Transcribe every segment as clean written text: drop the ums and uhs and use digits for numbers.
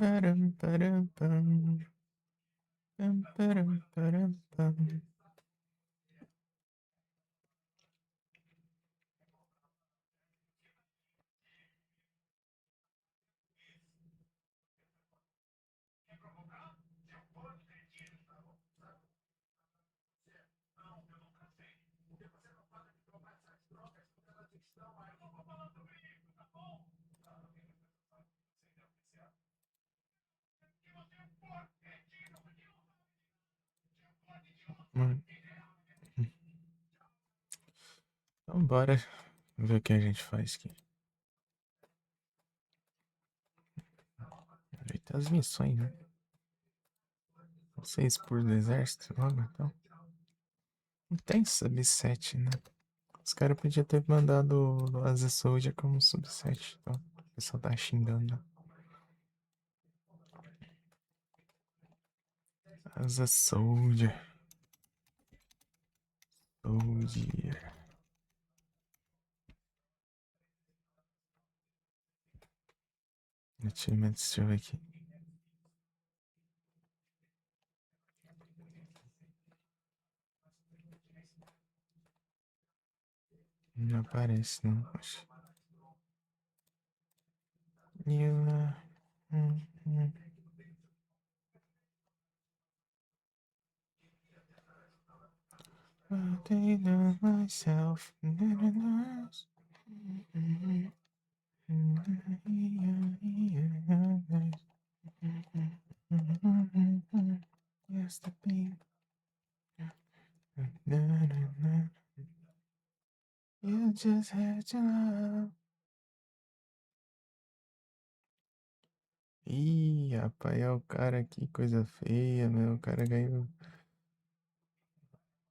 Param, param, pam. Pam, param, param, pam. Mano. Então bora ver o que a gente faz aqui. Ajeitar as missões, né? 6 por do exército logo, então. Não tem sub-7, né? Os caras podiam ter mandado o Asa Soldier como sub-7. Então, o pessoal tá xingando. Asa Soldier. Soldier. Achievements, deixa eu ver aqui. Não aparece, não. Acho. You, hum, hum. I did it myself. Yes, the beat. You just had to love. Ih, rapaz, é o cara aqui, coisa feia, meu. O cara ganhou. O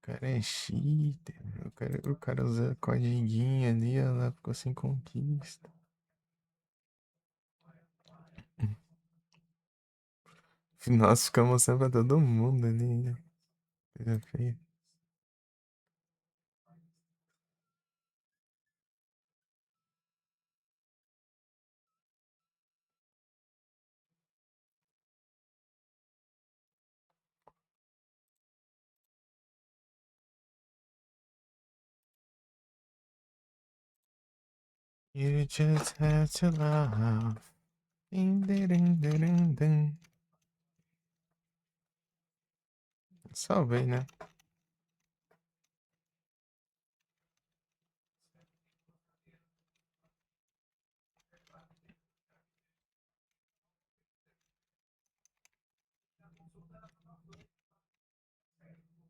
cara é cheater. O cara usa codiguinha ali, ela ficou sem conquista. Nós ficamos mostrando pra todo mundo ali, né? Coisa feia. You just had to love. Ding, ding, ding, ding, ding. Salvei, né?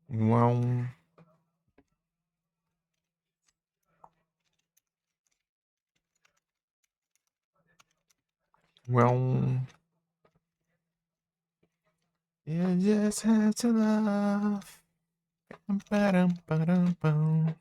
Uau. Uau. You just had to love. Param, param, pam.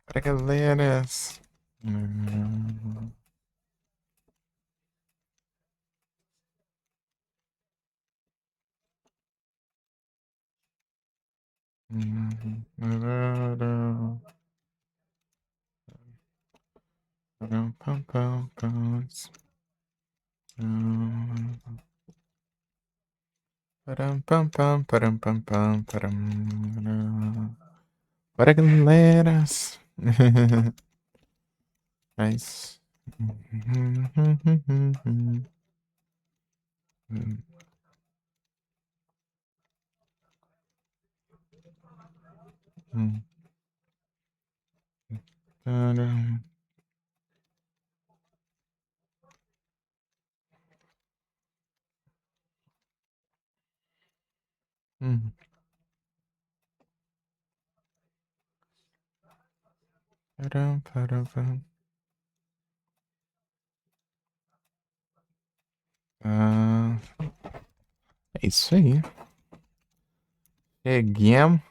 Para galeras. Hum, Param, pam, pam, pam. Param, pam, pam, param, pam, pam, param. Para galeras. É isso. Param, param, param. Ah, é isso aí. Cheguemos.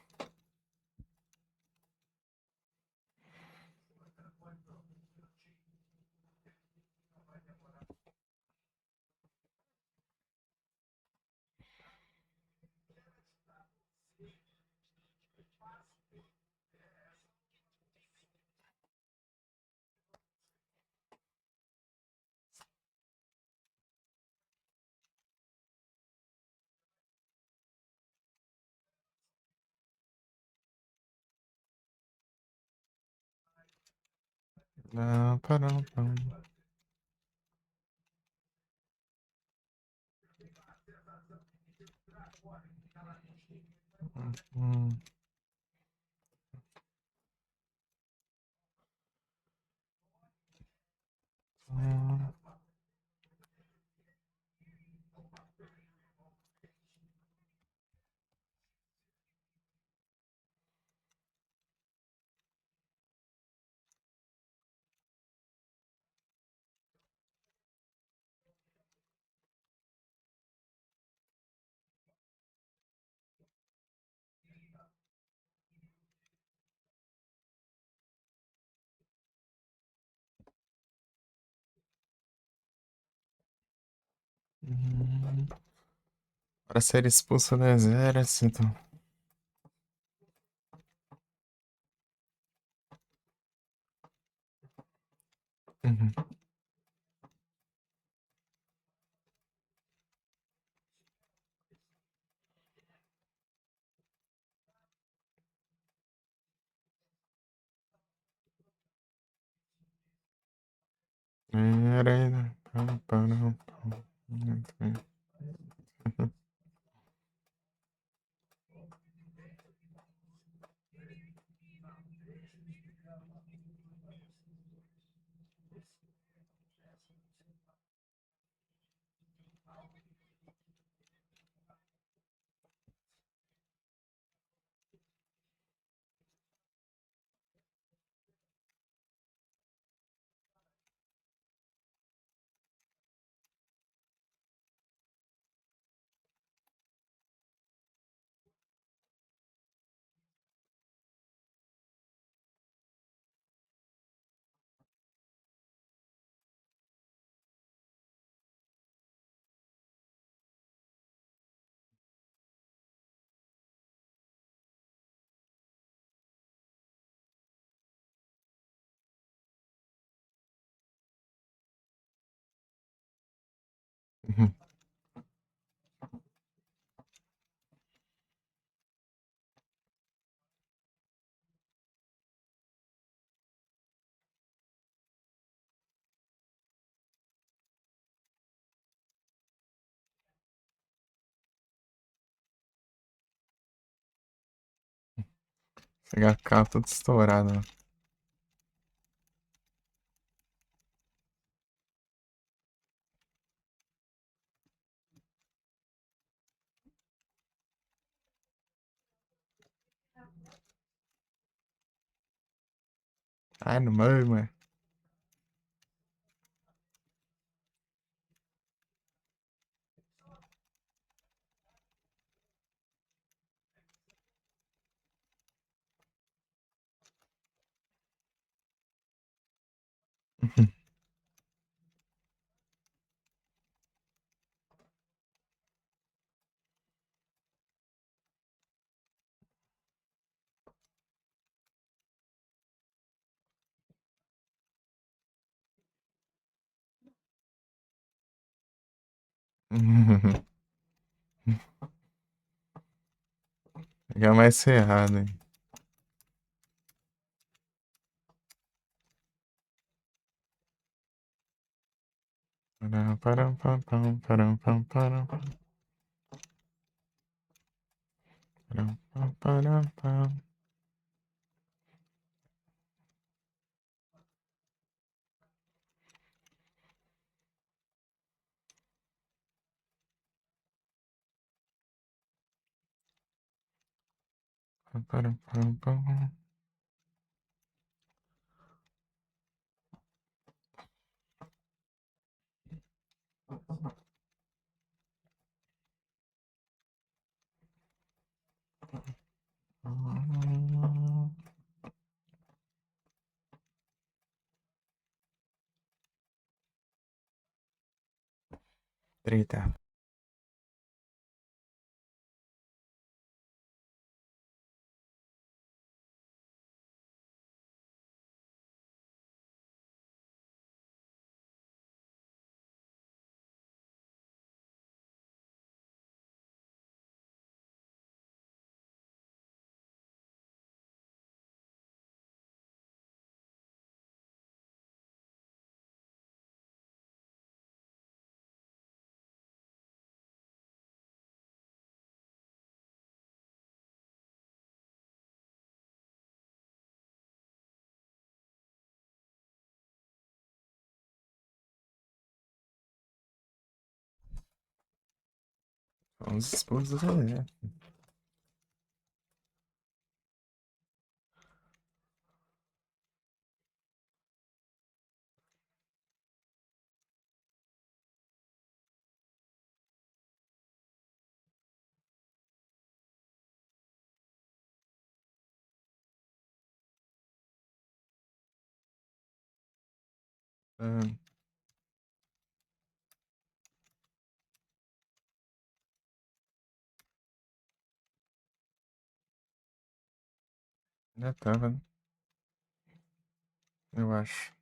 Ah, param, param. Hum, hum, hum. Para ser expulso do exército. Uhum. Pam, param, pam. Uhum. Pegar a capa toda estourada. Ai, no meio, mano. Fica mais ferrado, hein? Param, param, pam, pam, param, pam, param, param, pam, param, pam. Pam, param, pam, pam. Treta. São os esposos é. Ah, já tava, né? Eu acho.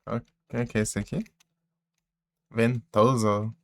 O que é esse aqui? Ventoso.